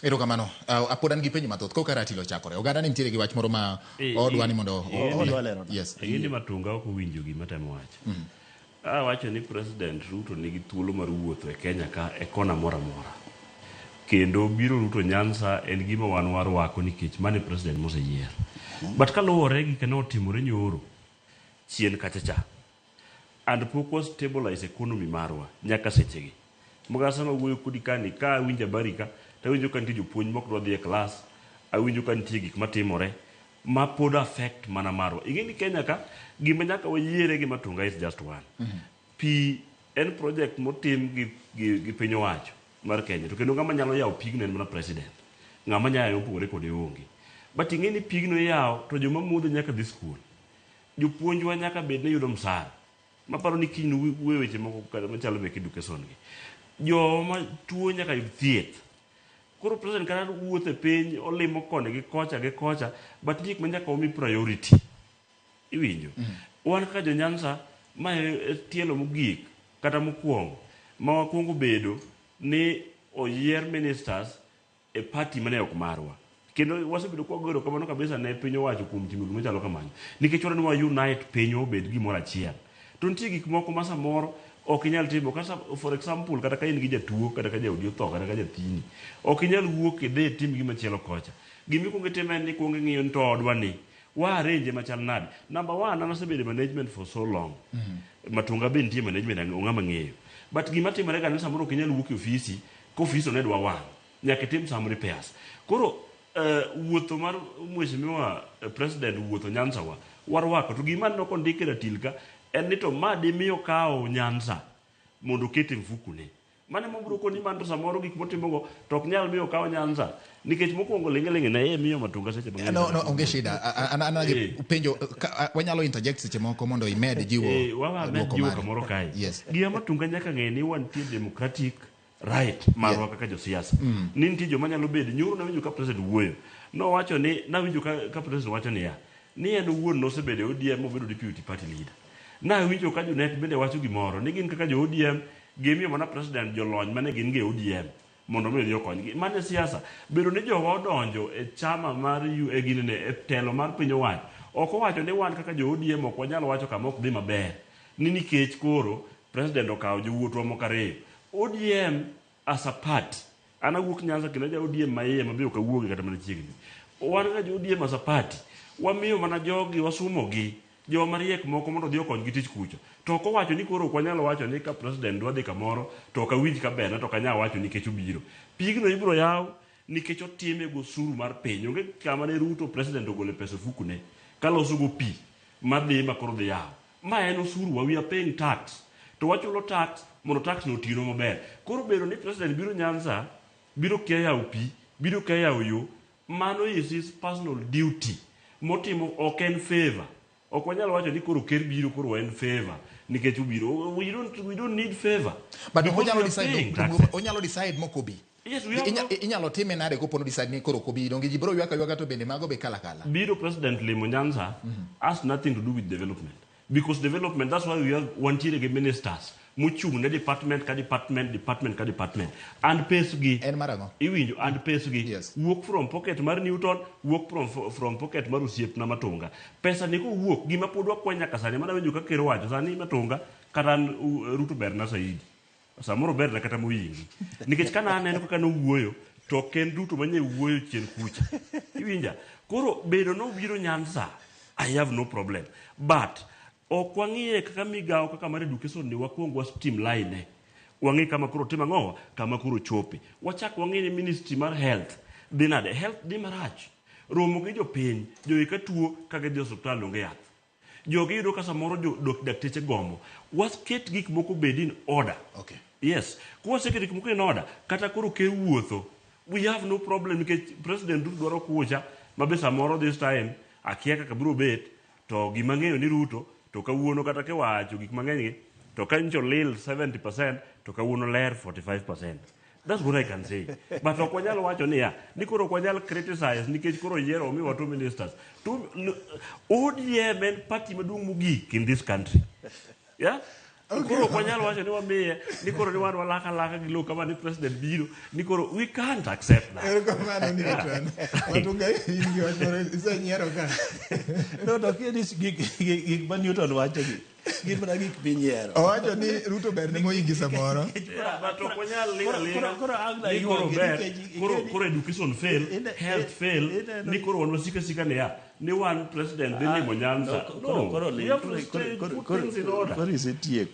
Erokamano. Apodan gi penjo mathoth ko karatilo chakore. Oganda ni nitiere gi wach moro ma odwani mondo yes. Yindi Matunga ok winjo gima temo wacho. Wacho ni President Ruto nigi thuolo mar wuotho e Kenya ka e kona mora mora. Kendo biro Ruto Nyanza en gima wan warwako nikech mane President moseyier. But kaluwore gi kano timore nyoro chien kachacha. And pok was stabilize economy marwa nyaka sechegi. Mugasa no wuoyo kudi kani ka winja barika tawinjo ka nitie jopuonj mok dwa dhi e klas, awinjo ka nitie gik matimore ma pod affect mana marwa. Ingeni Kenya ka gima nyaka wayiere gi Matunga is just one. Pi en project motim gi piny owacho mar Kenya. To kendo ngama nyalo yawo pigno en mana president. Ngama nyalo pogore kode onge. But ingeni pigno yawo to joma mudho nyaka dhi school. Jopuonjwa nyaka bed ne yudo msara. Maparo ni kiny weche moko machalo mek education gi. Joma tuo nyaka yud thieth. Koro president kana wuotho e piny olimo kone gi kocha but ndik manyaka omi priority. Iwinjo. Wan ka jo Nyanza ma tielo mogik kata mokwongo ma wakwongo bedo ni oyier ministers e party mane ok marwa. Kendo wasebedo kwa goro kamano kabisa ne piny owacho kuom timo gima chalo kamano. Nikech wan wa unite piny obed gimoro achiel. To nitie gik moko ma samoro ok inyal timo kata for example kata ka in gi jatuo kata ka jaodi otho kata ka jathini ok inyal wuok e dhi tim gima chielo kocha. Gimi kuongo timo en ni kuongo ng'iyo to odwa ni wa arrange machal nade. Number 1 an asebedo management for so long. Matunga be nitie management ong'ama ng'eyo. But gima timore ga ni samoro ok inyal wuok e ofisi ko ofisi ne dwa wang'. Nyaka tim some repairs. Koro wuotho mar mheshimiwa president wuotho Nyanza warwako to gima no kondike ratilka en ni to ma dimiyo kawo Nyanza mondo kete mfukune. Mane mobro koni manto samoro gik motimogo to ok nyal miyo kawo Nyanza nikech mokwongo lengelenge na yeye miyo Matunga seche mang'eny. No onge shida. Ana penjo wanyalo interject seche moko mondo imed jiwo. Wamed jiwo kamoro kae. Yes. Gima Matunga nyaka ng'e ni wantie democratic right marwa kaka josiasa. Ni nitie joma nyalo bedo nyoro na winjo ka president wuoyo. No wacho ni na winjo ka president wacho ni ya. Ni en wuon no sebedo ODM mobedo deputy party leader. Na winjo ka jonet bende wacho gimoro ni gin kaka jo ODM gimiyo mana president jolony mane gin ge ODM mondo mi odhi okonygi. Mane siasa bedo ni jowa odonjo e chama mar ginene e telo mar piny owacho. Ok owacho ni wan kaka jo ODM ok wanyalo wacho kama ok dhi maber. Ni nikech koro president okawo jowuotwa moko ariyo. ODM as a party ana wuok Nyanza kendo ja ODM maiye mabe ok awuoge kata mana chiegni. Wan kaka jo ODM as a party wamiyo mana jogi wasumogi jo mariek moko mondo dhi okony gi tich kucho. To ok owacho ni koro ok wanyalo wacho ni ka president dwa dhi kamoro to ok awinj ka ber to kanya wacho nikech obiro. Pigno ibiro yaw nikech otime go suru mar piny. Onge kama ne Ruto president ogole pesa fukune kaloso go pi madhi makoro dhi yaw. Ma en osuru we are paying tax. To wachulo tax mondo tax no tino maber. Koro bedo ni president biro Nyanza biro kia yaw pi biro kia yaw yo mano is his personal duty motimo ok en favor. Ok wanyalo wacho ni koro ker biro koro en favor nikech ubiro. We don't need favor. But onyalo decide moko bi. Yes, inyalo time nade ko pono decide ni koro ko biro ngi jibro ywaka to bende mago be kala. Biro president limo Nyanza has nothing to do with development. Because development, that's why we have one tier ministers. Muchung ne department ka department and pays gi en marango iwinjo and pays gi yes. Work from pocket mar Newton, work from pocket mar Osiep na Matunga. Pesa ni ko wuok gima podwa kwanya kasani mana winjo ka kero wacho sani Matunga kata Ruto berna saidi samoro berna kata moyingi nikech kana aneno kaka no wuoyo to ken Ruto manye wuoyo chien kucha iwinja. Koro bedo no biro Nyanza I have no problem, but ok wang'iye kaka migawo kaka mar education ni wakwongo wa streamline. Wang'i kama kuro tema ng'owa kama kuro chope. Wachak wang'i ni ministry mar health dinade health di marach. Romo gi jopiny joika tuo kaka dhi hospital onge yath. Jogi yudo ka samoro dakteche gombo. Wasket gik moko bed in order. Okay. Yes. Kwa seket gik moko in order kata kuro ke wuotho. We have no problem nikech president Ruto dwaro kucha mabe samoro this time akia kaka biro bet to gima ng'eyo ni Ruto to kawuono kata ke wacho gik mang'eny to kancho lil 70% to kawuono ler 45%. That's what I can say. But ok wanyalo wacho ni koro ok wanyal criticize nikech koro yiero omi wato ministers. ODM en party maduong' mogik in this country. Yeah? Koro ok wanyal wacho ni wamiye ni koro ni wan walaka gi lowo kama ni president biro ni koro we can't accept that. Erokamano ni Ruto. Matunga in gi wach moro isenyiero ka. No, to kidis gik ma Newton wacho gi. Gin mana gik pinyiero. Owacho ni Ruto ber ne moingi samoro. But ok wanyal lira. Koro education fail, health fail, ni koro wan wasika ne ya. Ni wan president dhi limo Nyanza. No, we have to put things in order. Koro isetieko.